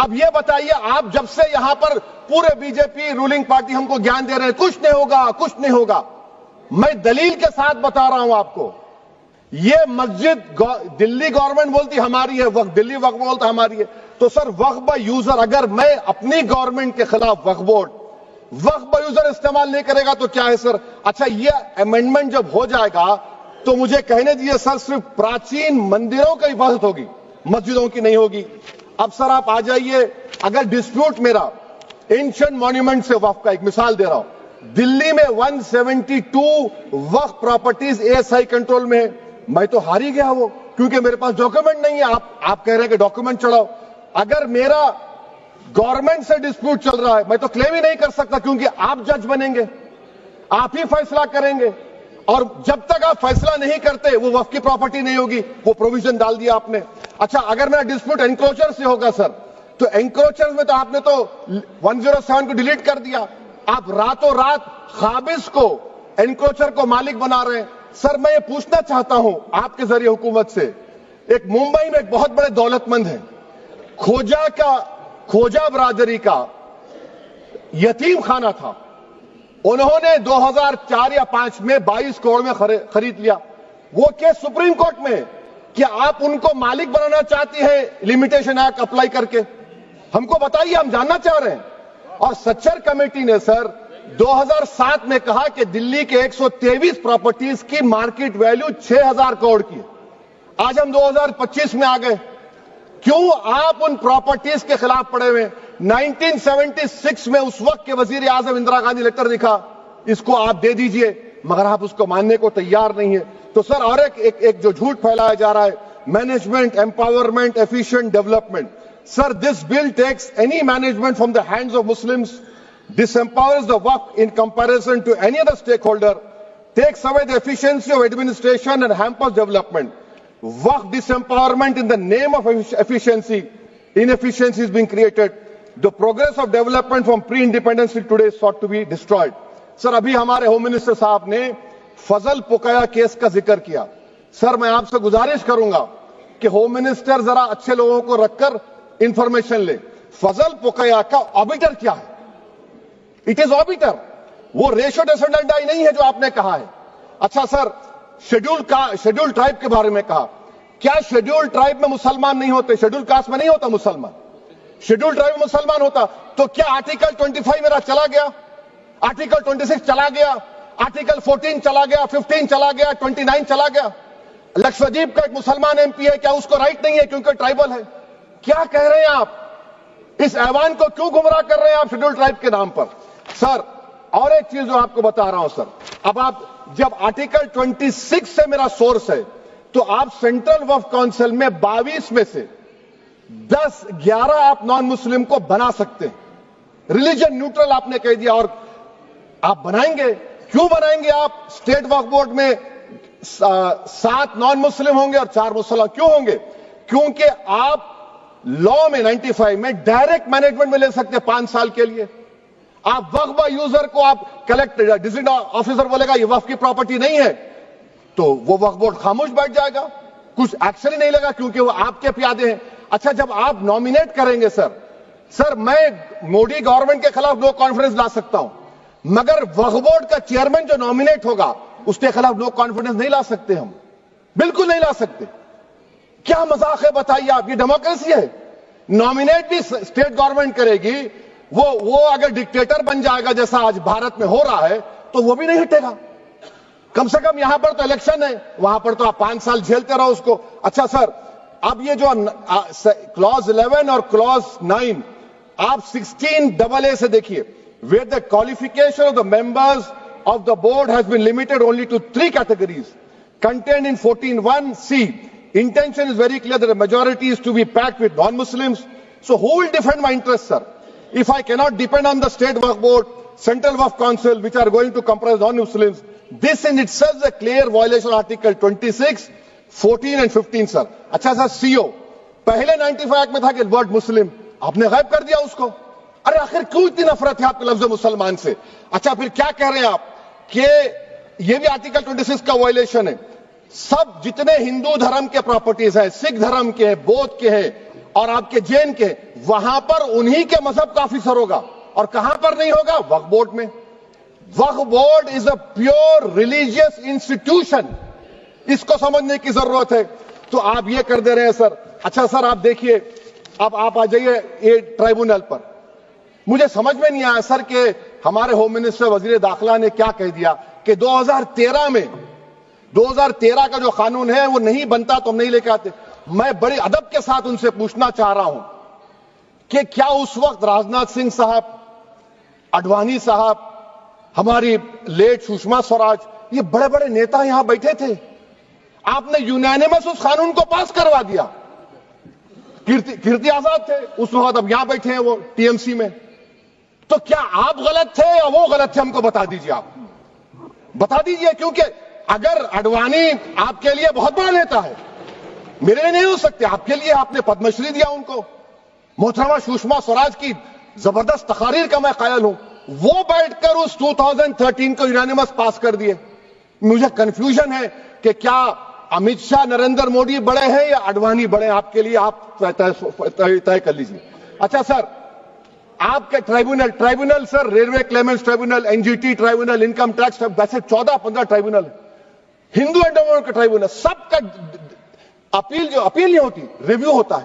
اب یہ بتائیے آپ جب سے یہاں پر پورے بی جے پی رولنگ پارٹی ہم کو گیان دے رہے ہیں کچھ نہیں ہوگا کچھ نہیں ہوگا، میں دلیل کے ساتھ بتا رہا ہوں آپ کو، یہ مسجد دلی گورنمنٹ بولتی ہماری ہے، وقف دلی وقف بولتا ہماری ہے، تو سر وقف بائی یوزر اگر میں اپنی گورنمنٹ کے خلاف وقف بورڈ وقف بائی یوزر استعمال نہیں کرے گا تو کیا ہے سر؟ اچھا یہ امینڈمنٹ جب ہو جائے گا تو مجھے کہنے دیجیے سر صرف پراچین مندروں کی حفاظت ہوگی، مسجدوں کی نہیں ہوگی۔ اب سر آپ آ جائیے، اگر ڈسپیوٹ میرا اینشنٹ مانیومنٹ سے وقف کا ایک مثال دے رہا ہوں، دلی میں 172 وقف properties A S I control میں ہے، میں تو ہار ہی گیا وہ، کیونکہ میرے پاس ڈاکومنٹ نہیں ہے۔ آپ کہہ رہے ہیں کہ ڈاکومنٹ چڑھاؤ، اگر میرا گورنمنٹ سے ڈسپیوٹ چل رہا ہے میں تو کلیم ہی نہیں کر سکتا، کیونکہ آپ جج بنیں گے، آپ ہی فیصلہ کریں گے، اور جب تک آپ فیصلہ نہیں کرتے وہ وقف کی پراپرٹی نہیں ہوگی، وہ پروویژن ڈال دیا آپ نے۔ اچھا اگر میرا ڈسپیوٹ انکروچر سے ہوگا سر، تو انکروچر میں تو آپ نے تو 107 کو ڈیلیٹ کر دیا، آپ راتوں رات قابض کو انکروچر کو مالک بنا رہے ہیں۔ سر میں یہ پوچھنا چاہتا ہوں آپ کے ذریعے حکومت سے، ایک ممبئی میں ایک بہت بڑے دولت مند ہیں، کھوجا برادری کا یتیم خانہ تھا، انہوں نے 2004 یا 2005 میں 22 کروڑ میں خرید لیا، وہ کیس سپریم کورٹ میں کہ آپ ان کو مالک بنانا چاہتی ہیں لمیٹیشن ایکٹ اپلائی کر کے، ہم کو بتائیے، ہم جاننا چاہ رہے ہیں۔ اور سچر کمیٹی نے سر 2007 میں کہا کہ دلی کے 123 پراپرٹیز کی مارکیٹ ویلیو 6000 کروڑ کی ہے، آج ہم 2025 میں آ گئے، کیوں آپ ان پراپرٹیز کے خلاف پڑے ہوئے؟ 1976 میں اس وقت کے وزیر اعظم اندرا گاندھی لیٹر لکھا، اس کو آپ دے دیجئے، مگر آپ اس کو ماننے کو تیار نہیں ہے۔ تو سر اور ایک جو جھوٹ پھیلایا جا رہا ہے، management empowerment efficient development, sir this bill takes any management from the hands of Muslims, disempowers the waqf in comparison to any other stakeholder, takes away the efficiency of administration and hampers development. Waqf disempowerment in the name of efficiency, inefficiency is being created. The progress of development from pre-independence till today is sought to be destroyed. سر ابھی ہمارے home minister صاحب نے فضل پوکایا case کا ذکر کیا، سر میں آپ سے گزارش کروں گا کہ ہوم منسٹر ذرا اچھے لوگوں کو رکھ کر انفارمیشن لے، فضل پوکایا کا آبیٹر کیا ہے؟ اٹ از آبیٹر، وہ ریشو ڈیسنڈنٹ نہیں ہے جو آپ نے کہا ہے۔ اچھا سر شیڈول ٹرائب کے بارے میں کہا، کیا شیڈول ٹرائب میں مسلمان نہیں ہوتے؟ شیڈول کاسٹ میں نہیں ہوتا مسلمان، شیڈول ٹرائب میں مسلمان ہوتا تو کیا آرٹیکل 25 میرا چلا گیا، آرٹیکل 26 چلا گیا، آرٹیکل 14 چلا گیا، 15 چلا گیا، 29 چلا گیا؟ لکشدیپ کا ایک مسلمان ایم پی ہے، کیا اس کو رائٹ نہیں ہے کیونکہ ٹرائبل ہے؟ کیا کہہ رہے ہیں آپ؟ اس ایوان کو کیوں گمراہ کر رہے ہیں آپ شیڈول ٹرائب کے نام پر؟ سر اور ایک چیز جو آپ کو بتا رہا ہوں سر، اب آپ جب آرٹیکل 26 سے میرا سورس ہے تو آپ سینٹرل وقف کونسل میں 22 میں سے 11 آپ نان مسلم کو بنا سکتے ہیں، ریلیجن نیوٹرل آپ نے کہہ دیا، اور آپ بنائیں گے، کیوں بنائیں گے آپ؟ اسٹیٹ وقف بورڈ میں 7 نان مسلم ہوں گے اور 4 مسلمان، کیوں ہوں گے؟ کیونکہ آپ لا میں 95 میں ڈائریکٹ مینجمنٹ میں لے سکتے 5 سال کے لیے۔ آپ وقف با یوزر کو آپ کلیکٹر ڈسٹرکٹ آفیسر بولے گا یہ وقف کی پراپرٹی نہیں ہے تو وہ وقف بورڈ خاموش بیٹھ جائے گا، کچھ ایکشن ہی نہیں لگا کیونکہ وہ آپ کے پیادے ہیں۔ اچھا جب آپ نامینیٹ کریں گے سر میں مودی گورنمنٹ کے خلاف نو کانفیڈنس لا سکتا ہوں، مگر وقف بورڈ کا چیئرمین جو نامینیٹ ہوگا اس کے خلاف نو کانفیڈنس نہیں لا سکتے، ہم بالکل نہیں لا سکتے۔ کیا مذاق ہے بتائیے آپ؟ یہ ڈیموکریسی ہے؟ نامینیٹ بھی اسٹیٹ گورنمنٹ کرے گی، وہ اگر ڈکٹیٹر بن جائے گا جیسا آج بھارت میں ہو رہا ہے تو وہ بھی نہیں ہٹے گا۔ کم سے کم یہاں پر تو الیکشن ہے، وہاں پر تو آپ 5 سال جھیلتے رہو اس کو۔ اچھا سر اب یہ جو کلوز 11 اور کلوز 9 آپ 16AA سے دیکھیے، where the qualification of the members of the board has been limited only to 3 categories contained in 14(1)(c). Intention is very clear that the majority is to be packed with non-Muslims. So who will defend my interests, sir? If I cannot depend on the state waqf board, central waqf council, which are going to comprise non-Muslims, this in itself is a clear violation of Article 26, 14 and 15, sir. اچھا سر CO پہلے 95 act میں تھا کہ word مسلم، آپ نے غائب کر دیا اس کو۔ ارے آخر کیوں اتنی نفرت ہے آپ کے لفظ مسلمان سے؟ اچھا پھر کیا کہہ رہے ہیں آپ کہ یہ بھی آرٹیکل 26 کا وائلیشن ہے؟ سب جتنے ہندو دھرم کے پراپرٹیز ہیں، سکھ دھرم کے ہیں، بودھ کے ہیں، اور آپ کے جین کے، وہاں پر انہی کے مذہب کا آفیسر ہوگا. اور کہاں پر نہیں ہوگا؟ وقف بورڈ میں. وقف board is a pure religious institution. اس کو سمجھنے کی ضرورت ہے. تو آپ یہ کر دے رہے ہیں سر. اچھا سر آپ دیکھیے، اب آپ آ جائیے یہ ٹرائبونل پر. مجھے سمجھ میں نہیں آیا سر کہ ہمارے ہوم منسٹر وزیر داخلہ نے کیا کہہ دیا کہ 2013 کا جو قانون ہے وہ نہیں بنتا تو ہم نہیں لے کے آتے. میں بڑے ادب کے ساتھ ان سے پوچھنا چاہ رہا ہوں کہ کیا اس وقت راجناتھ سنگھ صاحب، اڈوانی صاحب، ہماری لیٹ سشما سوراج، یہ بڑے بڑے نیتا یہاں بیٹھے تھے؟ آپ نے یونینیمس اس قانون کو پاس کروا دیا. کیرتی آزاد تھے اس وقت، اب یہاں بیٹھے ہیں وہ ٹی ایم سی میں. تو کیا آپ غلط تھے یا وہ غلط تھے؟ ہم کو بتا دیجیے. آپ بتا دیجیے، کیونکہ اگر اڈوانی آپ کے لیے بہت بڑا نیتا ہے، میرے لیے نہیں ہو سکتے، آپ کے لیے آپ نے پدم شری دیا ان کو. محترمہ سشما سوراج کی زبردست تقاریر کا میں قائل ہوں. وہ بیٹھ کر اس 2013 کو یونینیمس پاس کر دیے. مجھے کنفیوژن ہے کہ کیا امت شاہ، نریندر مودی بڑے ہیں یا اڈوانی بڑے ہیں؟ آپ کے لیے آپ طے کر لیجیے. اچھا سر، آپ کے tribunal sir, railway claimants tribunal, N G T tribunal, income tax, ویسے 14-15 ٹرائبونل ہے. ہندو اینڈ کا ٹرائبونل، سب کا اپیل نہیں ہوتی، ریویو ہوتا ہے.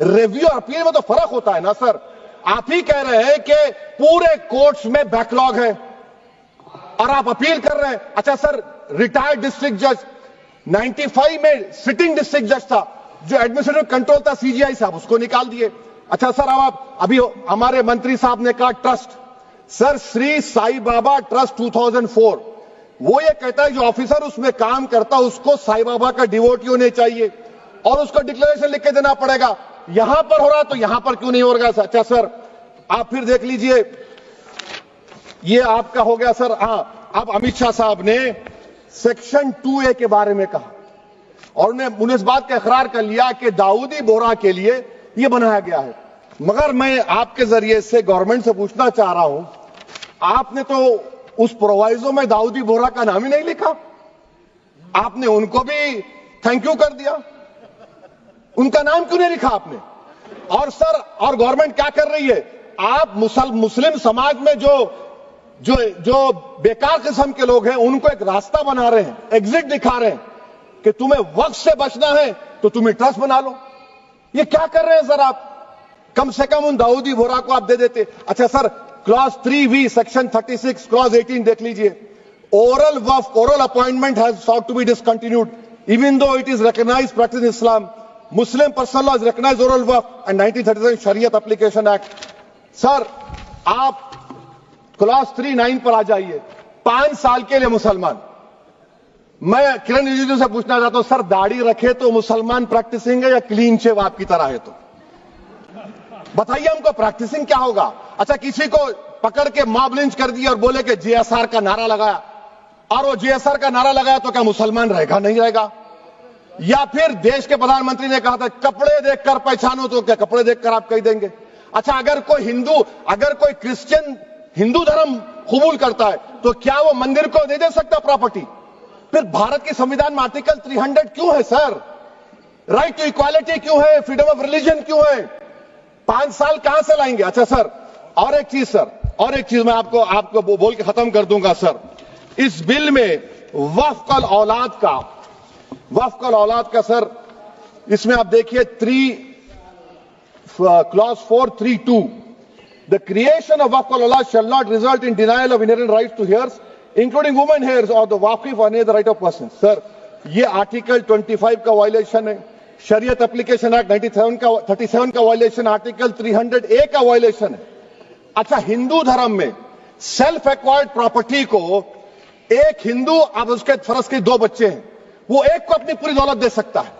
ریویو اور اپیل میں تو فرق ہوتا ہے نا سر. آپ ہی کہہ رہے ہیں کہ پورے کورٹس میں بیک لاگ ہے اور آپ اپیل کر رہے ہیں. اچھا سر، ریٹائرڈ ڈسٹرکٹ جج 95 میں سٹنگ ڈسٹرکٹ جج تھا، جو ایڈمنسٹریٹو کنٹرول تھا سی جی آئی صاحب، اس کو نکال دیے. اچھا سر، ابھی ہمارے منتری صاحب نے کہا ٹرسٹ، سر شری سائی بابا ٹرسٹ 2004، وہ یہ کہتا ہے جو آفیسر اس میں کام کرتا اس کو سائی بابا کا ڈیووٹی ہونے چاہیے اور اس کو ڈکلیریشن لکھ کے دینا پڑے گا. یہاں پر ہو رہا تو یہاں پر کیوں نہیں ہو رہا؟ اچھا سر، آپ پھر دیکھ لیجئے، یہ آپ کا ہو گیا سر. ہاں، اب امت شاہ صاحب نے سیکشن 2A کے بارے میں کہا اور انہیں اس بات کا اقرار کر لیا کہ داؤدی بورا کے لیے یہ بنایا گیا ہے. مگر میں آپ کے ذریعے سے گورنمنٹ سے پوچھنا چاہ رہا ہوں، آپ نے تو اس پرووائزو میں داؤدی بورا کا نام ہی نہیں لکھا. آپ نے ان کو بھی تھینک یو کر دیا، ان کا نام کیوں نہیں لکھا آپ نے؟ اور سر، اور گورنمنٹ کیا کر رہی ہے؟ آپ مسلم سماج میں جو بیکار قسم کے لوگ ہیں ان کو ایک راستہ بنا رہے ہیں، ایگزٹ دکھا رہے ہیں کہ تمہیں وقت سے بچنا ہے تو تمہیں ٹرسٹ بنا لو. یہ کیا کر رہے ہیں سر آپ؟ کم سے کم ان داؤدی بورا کو آپ دے دیتے. اچھا سر، کلاس 3V سیکشن 36 کلاس 18 دیکھ لیجئے. Oral وقف، oral appointment has sought to be discontinued even though it is recognized practice in Islam. Muslim personal law has recognized oral waqf and 1937 Shariat Application Act. سر آپ class 3-9 پر آ جائیے. 5 سال کے لیے مسلمان. میں کرن رجیجو سے پوچھنا چاہتا ہوں، سر داڑھی رکھے تو مسلمان پریکٹسنگ ہے یا کلین شیو آپ کی طرح ہے؟ تو بتائیے ہم کو پریکٹسنگ کیا ہوگا؟ اچھا، کسی کو پکڑ کے ماب لنچ کر دیا اور بولے کہ جے ایس آر کا نعرہ لگایا، اور وہ جے ایس آر کا نعرہ لگایا تو کیا مسلمان رہے گا؟ نہیں رہے گا. یا پھر دیش کے پردھان منتری نے کہا تھا کپڑے دیکھ کر پہچانو، تو کیا کپڑے دیکھ کر آپ کہہ دیں گے؟ اچھا، اگر کوئی کرسچن ہندو دھرم قبول کرتا ہے تو کیا وہ مندر کو نہیں دے سکتا پراپرٹی؟ پھر بھارت کی سمویدھان میں آرٹیکل 300 کیوں ہے سر؟ رائٹ ٹو ایکوالٹی کیوں ہے؟ فریڈم آف ریلیجن کیوں ہے؟ 5 سال کہاں سے لائیں گے؟ اچھا سر، اور ایک چیز میں آپ کو بول کے ختم کر دوں گا سر. اس بل میں وقف الاولاد کا سر، اس میں آپ دیکھیے clause 432، the creation of waqf al-aulad shall not result in denial of inherent rights to heirs including women heirs or the waqif or any other right of persons. سر یہ آرٹیکل 25 کا وائلیشن ہے، شریعت اپلیکیشن ایکٹ 37 کا violation, article 300A کا violation ہے. اچھا، ہندو دھرم میں سیلف ایکوائرڈ پراپرٹی کو ایک ہندو، اب اس کے فرض کے 2 بچے ہیں، وہ ایک کو اپنی پوری دولت دے سکتا ہے،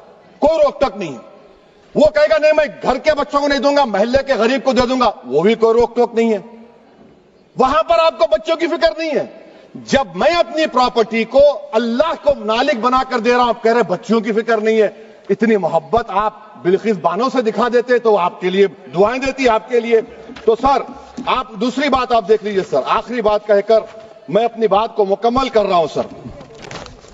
کوئی روک ٹوک نہیں ہے. وہ کہے گا نہیں میں گھر کے بچوں کو نہیں دوں گا، محلے کے غریب کو دے دوں گا، وہ بھی کوئی روک ٹوک نہیں ہے. وہاں پر آپ کو بچوں کی فکر نہیں ہے. جب میں اپنی پراپرٹی کو اللہ کو مالک بنا کر دے رہا ہوں، آپ کہہ رہے بچوں کی فکر نہیں ہے. اتنی محبت آپ بلقیس بانو سے دکھا دیتے تو آپ کے لیے دعائیں دیتی آپ کے لیے. تو سر آپ دوسری بات آپ دیکھ لیجئے سر، آخری بات کہہ کر میں اپنی بات کو مکمل کر رہا ہوں سر.